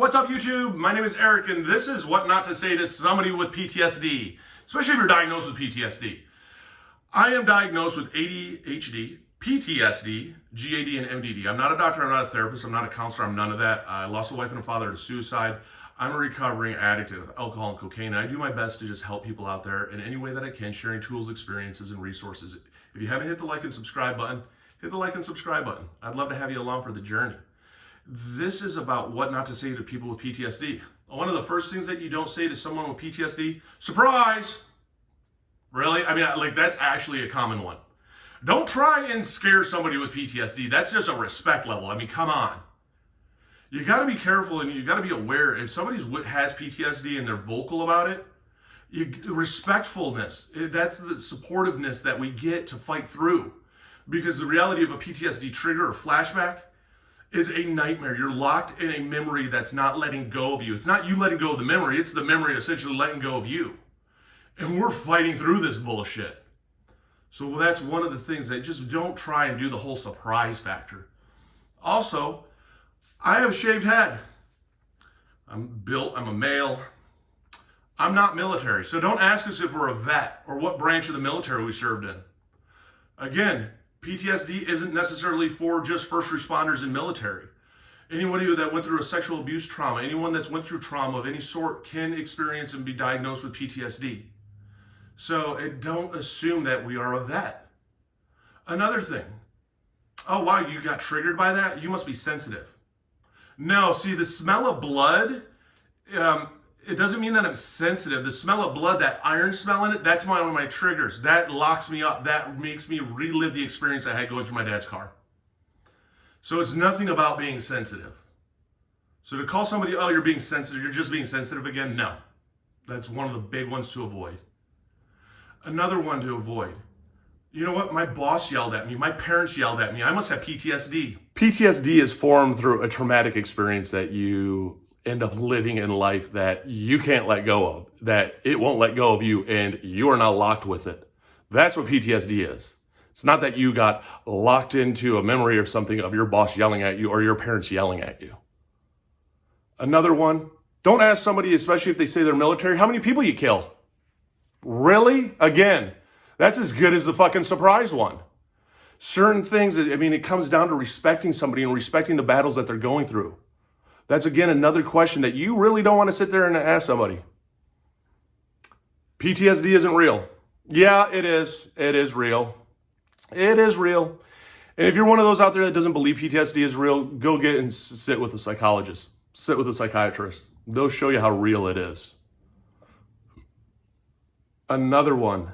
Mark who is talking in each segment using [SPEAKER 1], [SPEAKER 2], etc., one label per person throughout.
[SPEAKER 1] What's up, YouTube? My name is Eric, and this is what not to say to somebody with PTSD, especially if you're diagnosed with PTSD. I am diagnosed with ADHD, PTSD, GAD, and MDD. I'm not a doctor, I'm not a therapist, I'm not a counselor, I'm none of that. I lost a wife and a father to suicide. I'm a recovering addict of alcohol and cocaine, and I do my best to just help people out there in any way that I can, sharing tools, experiences, and resources. If you haven't hit the like and subscribe button, hit the like and subscribe button. I'd love to have you along for the journey. This is about what not to say to people with PTSD. One of the first things that you don't say to someone with PTSD, surprise! Really? I mean, like, that's actually a common one. Don't try and scare somebody with PTSD. That's just a respect level. I mean, come on. You got to be careful and you got to be aware. If somebody has PTSD and they're vocal about it, respectfulness, that's the supportiveness that we get to fight through. Because the reality of a PTSD trigger or flashback is a nightmare. You're locked in a memory that's not letting go of you. It's not you letting go of the memory. It's the memory essentially letting go of you. And we're fighting through this bullshit. So that's one of the things that just don't try and do the whole surprise factor. Also, I have a shaved head. I'm built, I'm a male. I'm not military. So don't ask us if we're a vet or what branch of the military we served in. Again, PTSD isn't necessarily for just first responders and military. Anybody that went through a sexual abuse trauma, anyone that's went through trauma of any sort can experience and be diagnosed with PTSD. So don't assume that we are a vet. Another thing, oh wow, you got triggered by that? You must be sensitive. No, see, the smell of blood, it doesn't mean that I'm sensitive. The smell of blood, that iron smell in it, that's one of my triggers. That locks me up. That makes me relive the experience I had going through my dad's car. So it's nothing about being sensitive. So to call somebody, oh, you're being sensitive, you're just being sensitive again, no. That's one of the big ones to avoid. Another one to avoid. You know what? My boss yelled at me. My parents yelled at me. I must have PTSD. PTSD is formed through a traumatic experience that you end up living in life that you can't let go of, that it won't let go of you, and you are not locked with it. That's what PTSD is. It's not that you got locked into a memory or something of your boss yelling at you or your parents yelling at you. Another one, don't ask somebody, especially if they say they're military, how many people you kill. Really? Again, that's as good as the fucking surprise one. Certain things, I mean, it comes down to respecting somebody and respecting the battles that they're going through. That's, again, another question that you really don't want to sit there and ask somebody. PTSD isn't real. Yeah, it is. It is real. It is real. And if you're one of those out there that doesn't believe PTSD is real, go get and sit with a psychologist. Sit with a psychiatrist. They'll show you how real it is. Another one.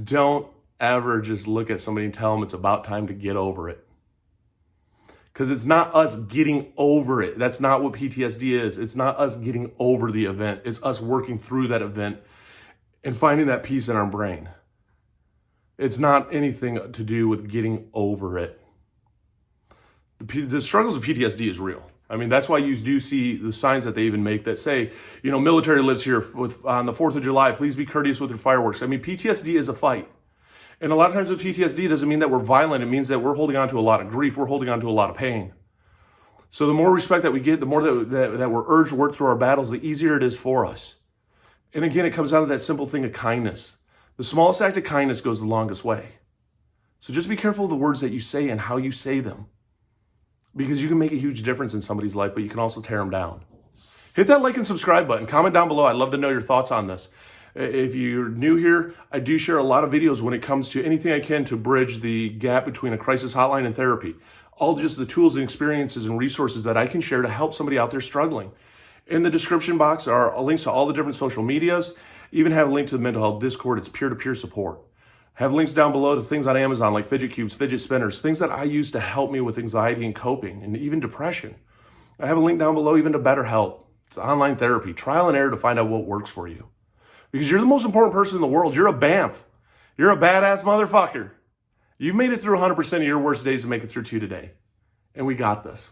[SPEAKER 1] Don't ever just look at somebody and tell them it's about time to get over it. Because it's not us getting over it. That's not what PTSD is. It's not us getting over the event. It's us working through that event and finding that peace in our brain. It's not anything to do with getting over it. The struggles of PTSD is real. I mean, that's why you do see the signs that they even make that say, you know, military lives here on the 4th of July. Please be courteous with your fireworks. I mean, PTSD is a fight. And a lot of times with PTSD doesn't mean that we're violent. It means that we're holding on to a lot of grief. We're holding on to a lot of pain. So the more respect that we get, the more that we're urged to work through our battles, the easier it is for us. And again, it comes down to that simple thing of kindness. The smallest act of kindness goes the longest way. So just be careful of the words that you say and how you say them. Because you can make a huge difference in somebody's life, but you can also tear them down. Hit that like and subscribe button. Comment down below. I'd love to know your thoughts on this. If you're new here, I do share a lot of videos when it comes to anything I can to bridge the gap between a crisis hotline and therapy. All just the tools and experiences and resources that I can share to help somebody out there struggling. In the description box are links to all the different social medias. Even have a link to the mental health Discord. It's peer-to-peer support. Have links down below to things on Amazon like fidget cubes, fidget spinners, things that I use to help me with anxiety and coping and even depression. I have a link down below even to BetterHelp. It's online therapy, trial and error to find out what works for you. Because you're the most important person in the world. You're a BAMF. You're a badass motherfucker. You've made it through 100% of your worst days to make it through 2 today. And we got this.